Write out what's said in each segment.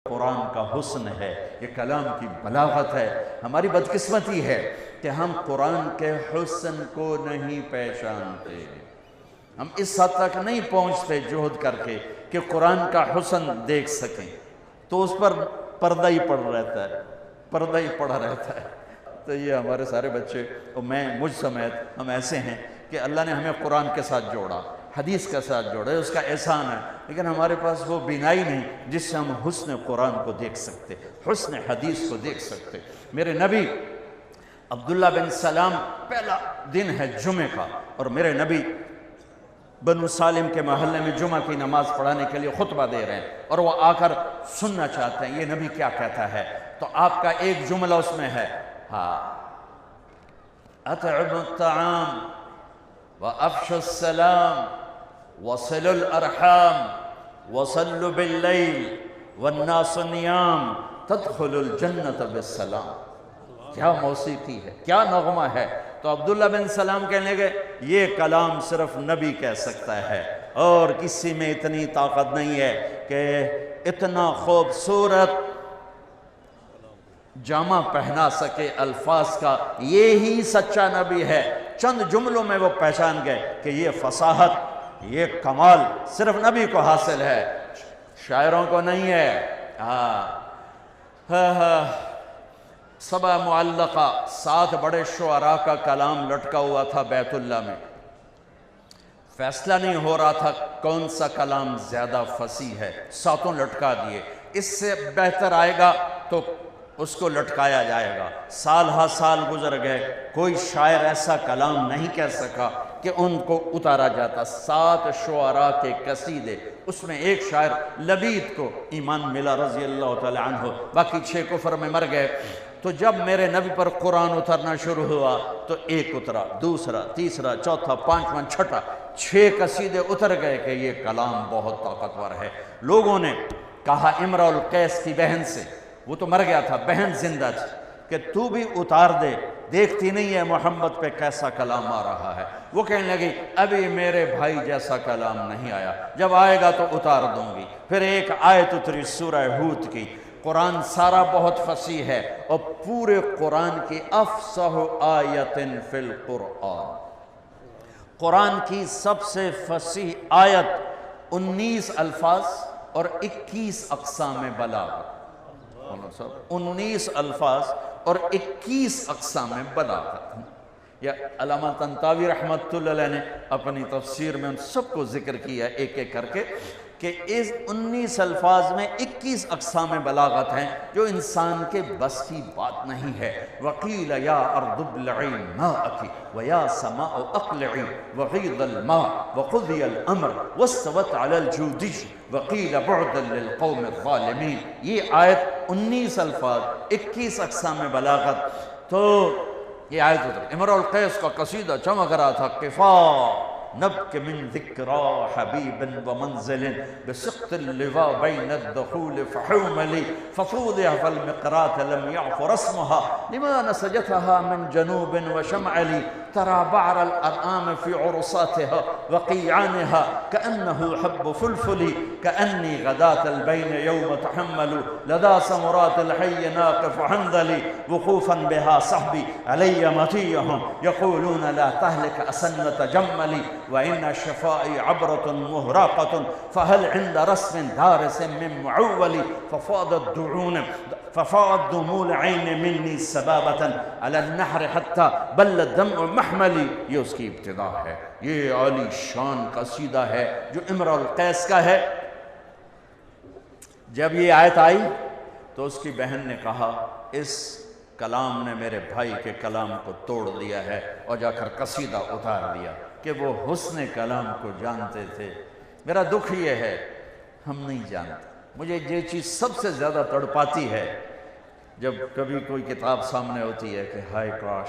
قرآن کا حسن ہے، یہ کلام کی بلاغت ہے۔ ہماری بدقسمتی ہے کہ ہم قرآن کے حسن کو نہیں پہچانتے، ہم اس حد تک نہیں پہنچتے جہد کر کے کہ قرآن کا حسن دیکھ سکیں، تو اس پر پردہ ہی پڑا رہتا ہے۔ تو یہ ہمارے سارے بچے اور میں مجھ سمیت ہم ایسے ہیں کہ اللہ نے ہمیں قرآن کے ساتھ جوڑا، حدیث کے ساتھ جوڑا، اس کا احسان ہے، لیکن ہمارے پاس وہ بینائی نہیں جس سے ہم حسن قرآن کو دیکھ سکتے، حسن حدیث کو دیکھ سکتے۔ میرے نبی عبداللہ بن سلام، پہلا دن ہے جمعہ کا، اور میرے نبی بنو سالم کے محلے میں جمعہ کی نماز پڑھانے کے لیے خطبہ دے رہے ہیں، اور وہ آ کر سننا چاہتے ہیں یہ نبی کیا کہتا ہے۔ تو آپ کا ایک جملہ اس میں ہے، اطعموا الطعام وافشوا السلام وصلوا الارحام وصلوا باللیل والناس نیام تدخلوا الجنة بالسلام۔ کیا موسیقی ہے، کیا نغمہ ہے۔ تو عبداللہ بن سلام کہنے لگے یہ کلام صرف نبی کہہ سکتا ہے، اور کسی میں اتنی طاقت نہیں ہے کہ اتنا خوبصورت جامہ پہنا سکے الفاظ کا، یہی سچا نبی ہے۔ چند جملوں میں وہ پہچان گئے کہ یہ فصاحت، یہ کمال صرف نبی کو حاصل ہے، شاعروں کو نہیں ہے۔ سبع معلقہ، 7 بڑے شعراء کا کلام لٹکا ہوا تھا بیت اللہ میں، فیصلہ نہیں ہو رہا تھا کون سا کلام زیادہ فصیح ہے، 7 لٹکا دیے، اس سے بہتر آئے گا تو اس کو لٹکایا جائے گا۔ سال ہا سال گزر گئے، کوئی شاعر ایسا کلام نہیں کہہ سکا کہ ان کو اتارا جاتا۔ 7 شعراء کے قصیدے، اس میں ایک شاعر لبید کو ایمان ملا رضی اللہ تعالی عنہ، باقی 6 کفر میں مر گئے۔ تو جب میرے نبی پر قرآن اترنا شروع ہوا تو ایک اترا، دوسرا، تیسرا، چوتھا، 5واں، 6واں، 6 قصیدے اتر گئے کہ یہ کلام بہت طاقتور ہے۔ لوگوں نے کہا امرؤ القیس کی بہن سے، وہ تو مر گیا تھا، بہن زندہ تھی، کہ تو بھی اتار دے، دیکھتی نہیں ہے محمد پہ کیسا کلام آ رہا ہے۔ وہ کہنے لگی ابھی میرے بھائی جیسا کلام نہیں آیا، جب آئے گا تو اتار دوں گی۔ پھر ایک آیت اتری سورہ ہود کی۔ قرآن سارا بہت فصیح ہے، اور پورے قرآن کی افصح آیت فی القرآن، قرآن کی سب سے فصیح آیت 19 الفاظ اور 21 اقسام بلاغت، 19 الفاظ اور 21 اقسام بلاغت۔ یا علامہ طنطاوی رحمۃ اللہ علیہ نے اپنی تفسیر میں ان سب کو ذکر کیا ایک ایک کر کے کہ اس 19 الفاظ میں 21 اقسام بلاغت ہیں جو انسان کے بس کی بات نہیں ہے۔ وَقِيلَ يَا أَرْضُ ابْلَعِي مَاءَكِ وَيَا سَمَاءُ أَقْلِعِي وَغِيضَ الْمَاءِ وَقُضِيَ الْأَمْرُ وَاسْتَوَتْ عَلَى الْجُودِيِّ وَقِيلَ بُعْدًا لِلْقَوْمِ الظَّالِمِينَ۔ یہ آیت 19 الفاظ، 21 اقسام بلاغت۔ تو یہ آیت اتر، امرؤ القیس کا قصیدہ چمک رہا تھا، قفا نبک من ذکرى حبیب ومنزل بسقط اللواء بین الدخول فحوملی ففوضع فالمقرات لم يعفر اسمها لما نسجتها من جنوب وشمعلی ترى بعر الأرآم في عرصاتها وقيعانها كأنه حب فلفل كأني غداة البين يوم تحمل لدى سمرات الحي ناقف حنظلي وقوفا بها صحبي علي مطيهم يقولون لا تهلك أسنة جملي وإن شفائي عبرة مهراقة فهل عند رسم دارس من معول ففاضت دموع العين مني سبابة على النحر حتى بل الدمع محملي۔ یہ اس کی ابتدا ہے، یہ عالی شان قصیدہ ہے جو امرؤ القیس کا ہے۔ جب یہ آیت آئی تو اس کی بہن نے کہا اس کلام نے میرے بھائی کے کلام کو توڑ دیا ہے، اور جا کر قصیدہ اتار دیا کہ وہ حسن کلام کو جانتے تھے۔ میرا دکھ یہ ہے ہم نہیں جانتے۔ مجھے یہ چیز سب سے زیادہ تڑپاتی ہے جب کبھی کوئی کتاب سامنے ہوتی ہے کہ ہائے کاش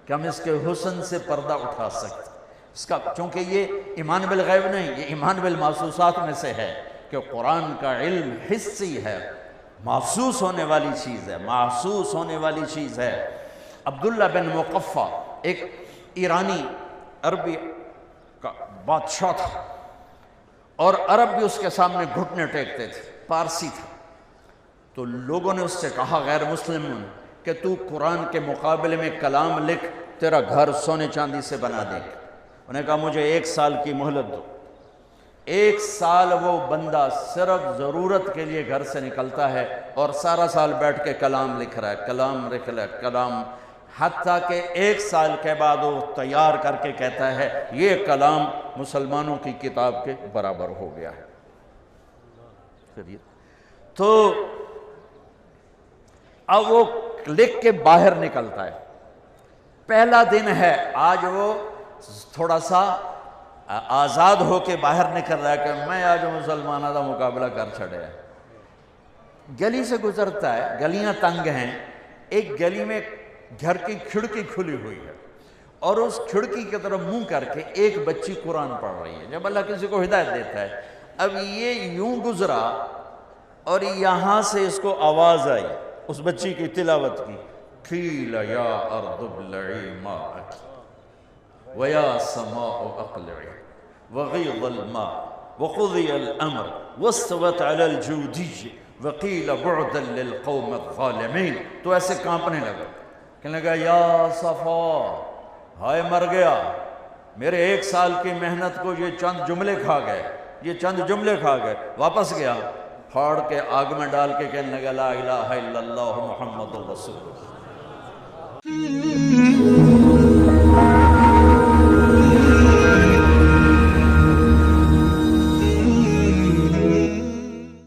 کہ ہم اس کے حسن سے پردہ اٹھا سکتے اس کا، چونکہ یہ ایمان بالغیب نہیں، یہ ایمان بالمحسوسات میں سے ہے کہ قرآن کا علم حسی ہے، محسوس ہونے والی چیز ہے، محسوس ہونے والی چیز ہے۔ عبداللہ بن مقفع ایک ایرانی عربی کا بادشاہ تھا، اور عرب بھی اس کے سامنے گھٹنے ٹیکتے تھے، پارسی تھا۔ تو لوگوں نے اس سے کہا غیر مسلم کہ تو قرآن کے مقابلے میں کلام لکھ، تیرا گھر سونے چاندی سے بنا دیں گے۔ انہوں نے کہا مجھے 1 سال کی مہلت دو۔ 1 سال وہ بندہ صرف ضرورت کے لیے گھر سے نکلتا ہے اور سارا سال بیٹھ کے کلام لکھ رہا ہے، کلام لکھ رہا ہے، کلام، حتیٰ کہ 1 سال کے بعد وہ تیار کر کے کہتا ہے یہ کلام مسلمانوں کی کتاب کے برابر ہو گیا ہے۔ تو اب وہ لکھ کے باہر نکلتا ہے، پہلا دن ہے آج، وہ تھوڑا سا آزاد ہو کے باہر نکل رہا ہے کہ میں آج مسلمانوں کا مقابلہ کر چھڑے ہے۔ گلی سے گزرتا ہے، گلیاں تنگ ہیں، ایک گلی میں گھر کی کھڑکی کھلی ہوئی ہے اور اس کھڑکی کی طرف منہ کر کے ایک بچی قرآن پڑھ رہی ہے۔ جب اللہ کسی کو ہدایت دیتا ہے، اب یہ یوں گزرا اور یہاں سے اس کو آواز آئی اس بچی کی تلاوت کی، قیل یا ارض ابلعی ماءک وَيَا سَمَاءُ أَقْلِعِ وَغِيضَ الْمَاءِ وَقُضِيَ الْأَمْرِ وَاسْتَوَتْ عَلَى الْجُودِيِّ وَقِيلَ بُعْدًا لِلْقَوْمِ الظَّالِمِينَ۔ تو ایسے کانپنے لگا، کہنے لگا یا صفا، ہائے مر گیا، میرے 1 سال کی محنت کو یہ چند جملے کھا گئے، یہ چند جملے کھا گئے۔ واپس گیا، پھاڑ کے آگ میں ڈال کے کہنے لگا لا الہ الا اللہ محمد رسول اللہ۔